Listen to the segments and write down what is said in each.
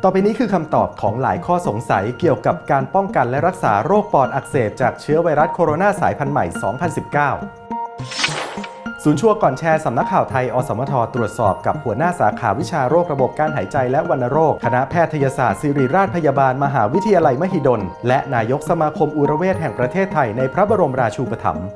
ต่อไปนี้คือคำตอบของหลายข้อสงสัยเกี่ยวกับการป้องกันและรักษาโรคปอดอักเสบจากเชื้อไวรัสโคโรนาสายพันธุ์ใหม่ 2019 ศูนย์ชัวร์ก่อนแชร์สำนักข่าวไทย อสมท ตรวจสอบกับหัวหน้าสาขาวิชาโรคระบบการหายใจและวัณโรค คณะแพทยศาสตร์ศิริราชพยาบาลมหาวิทยาลัยมหิดล และนายกสมาคมอุรเวชแห่งประเทศไทยในพระบรมราชูปถัมภ์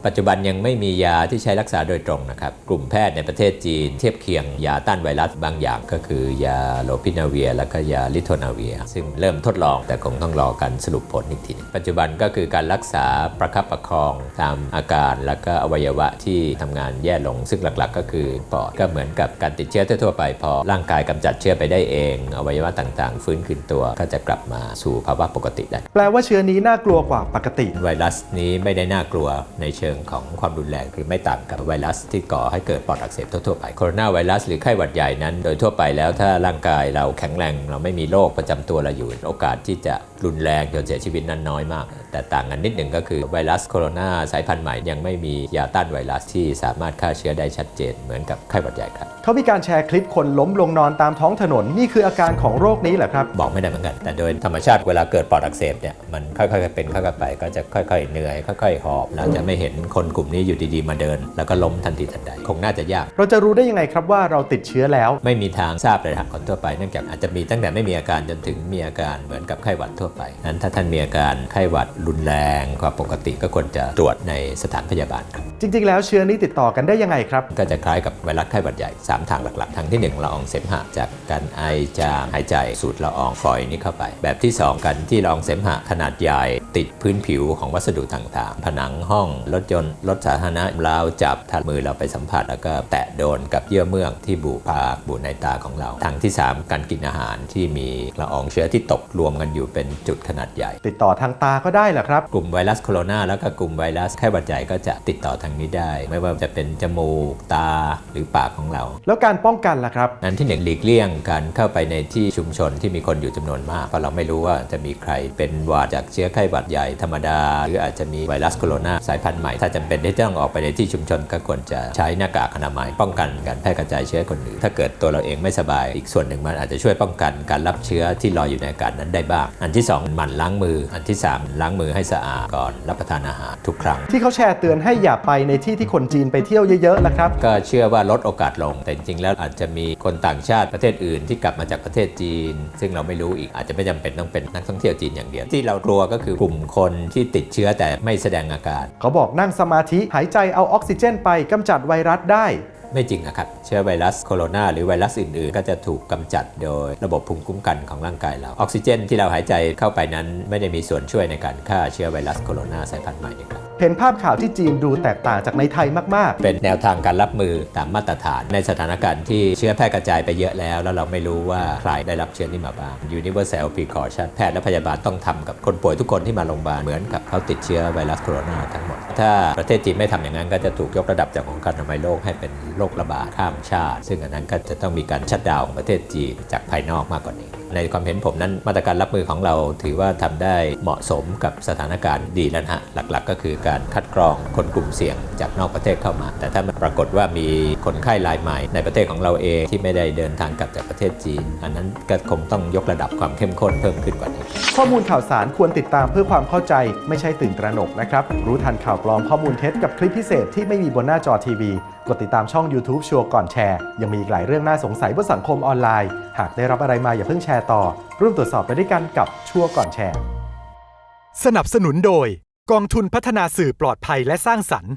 ปัจจุบันยังไม่มียาที่ใช้รักษาโดยตรงนะครับกลุ่มแพทย์ในประเทศจีนเทียบเคียงยาต้านไวรัสบางอย่างก็คือยาโลพินาเวียและก็ยาลิโทนาเวียซึ่งเริ่มทดลองแต่คงต้องรอการสรุปผลอีกทีปัจจุบันก็คือการรักษาประคับประคองตามอาการและก็อวัยวะที่ทำงานแย่ลงซึ่งหลักๆก็คือปอดก็เหมือนกับการติดเชื้อทั่วไปพอร่างกายกำจัดเชื้อไปได้เองอวัยวะต่างๆฟื้นคืนตัวก็จะกลับมาสู่ภาวะปกติได้แปลว่าเชื้อนี้น่ากลัวกว่าปกติไวรัสนี้ไม่ได้น่ากลัวในเชิงของความรุนแรงคือไม่ต่างกับไวรัสที่ก่อให้เกิดปอดอักเสบทั่วไปโคโรนาไวรัสหรือไข้หวัดใหญ่นั้นโดยทั่วไปแล้วถ้าร่างกายเราแข็งแรงเราไม่มีโรคประจำตัวเราอยู่โอกาสที่จะรุนแรงจนเสียชีวิตนั้นน้อยมากแต่ต่างกันนิดหนึ่งก็คือไวรัสโคโรนาสายพันธุ์ใหม่ยังไม่มียาต้านไวรัสที่สามารถฆ่าเชื้อได้ชัดเจนเหมือนกับไข้หวัดใหญ่ครับเขามีการแชร์คลิปคนล้มลงนอนตามท้องถนนนี่คืออาการของโรคนี้เหรอครับบอกไม่ได้เหมือนกันแต่โดยธรรมชาติเวลาเกิดปอดอักเสบเนี่ยมันค่อยๆเป็นค่อยๆไปก็จะค่อยๆเหนื่อยค่อยๆหอบเราจะไม่เห็นคนกลุ่มนี้อยู่ดีๆมาเดินแล้วก็ล้มทันทีทันใดคงน่าจะยากเราจะรู้ได้ยังไงครับว่าเราติดเชื้อแล้วไม่มีทางทราบเลยครับคนทั่วไปเนื่องจากอาจจะมีตั้งแต่ไม่มีอาการจนถึงมีอาการเหมือนกับไข้หวัดทั่วไปนั้นถ้าท่านมีอาการไข้หวัดรุนแรงกว่าปกติก็ควรจะตรวจในสถานพยาบาลครับจริงๆแล้วเชื้อนี้ติดต่อกันได้ยังไงครับก็จะคล้ายกับไวรัสไข้หวัดใหญ่3ทางหลักๆทางที่1ละอองเสมหะจากการไอจามหายใจสูดละอองฝอยนี้เข้าไปแบบที่2กันที่ละอองเสมหะขนาดใหญ่ติดพื้นผิวของวัสดุต่างๆผนังห้องรถยนต์รถสาธารณะเราจับถ้ามือเราไปสัมผัสแล้วก็แตะโดนกับเยื่อเมือกที่บุปากบุในตาของเราทางที่3การกินอาหารที่มีละอองเชื้อที่ตกรวมกันอยู่เป็นจุดขนาดใหญ่ติดต่อทางตาก็ได้เหรอครับกลุ่มไวรัสโคโรนาแล้วก็กลุ่มไวรัสไข้หวัดใหญ่ก็จะติดต่อทางนี้ได้ไม่ว่าจะเป็นจมูกตาหรือปากของเราแล้วการป้องกันล่ะครับนั้นที่1หลีกเลี่ยงการเข้าไปในที่ชุมชนที่มีคนอยู่จำนวนมากเพราะเราไม่รู้ว่าจะมีใครเป็นหวัดจากเชื้อไข้หวัดใหญ่ธรรมดาหรืออาจจะมีไวรัสโคโรนาสายพันธุ์ใหม่ถ้าจำเป็นที่ต้องออกไปในที่ชุมชนก็ควรจะใช้หน้ากากอนามัยป้องกันการแพร่กระจายเชื้อคนอื่นถ้าเกิดตัวเราเองไม่สบายอีกส่วนหนึ่งมันอาจจะช่วยป้องกันการรับเชื้อที่ลอยอยู่ในอากาศนั้นได้บ้างอันที่2หมั่นล้างมืออันที่3ล้างมือให้สะอาดก่อนรับประทานอาหารทุกครั้งที่เขาแชร์เตือนให้อย่าไปในที่ที่คนจีนไปเที่ยวเยอะๆนะครับก็เชื่อว่าลดโอกาสลงแต่จริงๆแล้วอาจจะมีคนต่างชาติประเทศอื่นที่กลับมาจากประเทศจีนซึ่งเราไม่รู้อีกอาจจะไม่จำเป็นต้องเป็นนักท่องเที่ยวจีนอย่างเดียวที่เรากลัวก็คือกลุ่มคนที่ติดเชื้อแต่ไม่แสดงอาการเขาบอกนั่งสมาธิหายใจเอาออกซิเจนไปกำจัดไวรัสได้ไม่จริงนะครับเชื้อไวรัสโคโรนาหรือไวรัสอื่นๆก็จะถูกกำจัดโดยระบบภูมิคุ้มกันของร่างกายเราออกซิเจนที่เราหายใจเข้าไปนั้นไม่ได้มีส่วนช่วยในการฆ่าเชื้อไวรัสโคโรนาสายพันธุ์ใหม่นะครับเห็นภาพข่าวที่จีนดูแตกต่างจากในไทยมากๆเป็นแนวทางการรับมือตามมาตรฐานในสถานการณ์ที่เชื้อแพร่กระจายไปเยอะแล้วเราไม่รู้ว่าใครได้รับเชื้อนี้มาบ้าง Universal Precaution แพทย์และพยาบาลต้องทำกับคนป่วยทุกคนที่มาโรงพยาบาลเหมือนกับเขาติดเชื้อไวรัสโคโรนาทั้งหมดถ้าประเทศจีนไม่ทำอย่างนั้นก็จะถูกยกระดับจากองค์การอนามัยโลกให้เป็นโรคระบาดข้ามชาติซึ่งอันนั้นก็จะต้องมีการชัตดาวน์ของประเทศจีนจากภายนอกมากกว่านี้ในความเห็นผมนั้นมาตรการรับมือของเราถือว่าทำได้เหมาะสมกับสถานการณ์ดีแล้วนะหลักๆก็คือการคัดกรองคนกลุ่มเสี่ยงจากนอกประเทศเข้ามาแต่ถ้ามันปรากฏว่ามีคนไข้รายใหม่ในประเทศของเราเองที่ไม่ได้เดินทางกลับจากประเทศจีนอันนั้นก็คงต้องยกระดับความเข้มข้นเพิ่มขึ้นกว่านี้ข้อมูลข่าวสารควรติดตามเพื่อความเข้าใจไม่ใช่ตื่นตระหนกนะครับรู้ทันข่าวปลอมข้อมูลเท็จกับคลิปพิเศษที่ไม่มีบนหน้าจอทีวีกดติดตามช่อง YouTube ชัวร์ก่อนแชร์ยังมีอีกหลายเรื่องน่าสงสัยบนสังคมออนไลน์หากได้รับอะไรมาอย่าเพิ่งแชร์ต่อร่วมตรวจสอบไปด้วยกันกับชัวร์ก่อนแชร์สนับสนุนโดยกองทุนพัฒนาสื่อปลอดภัยและสร้างสรรค์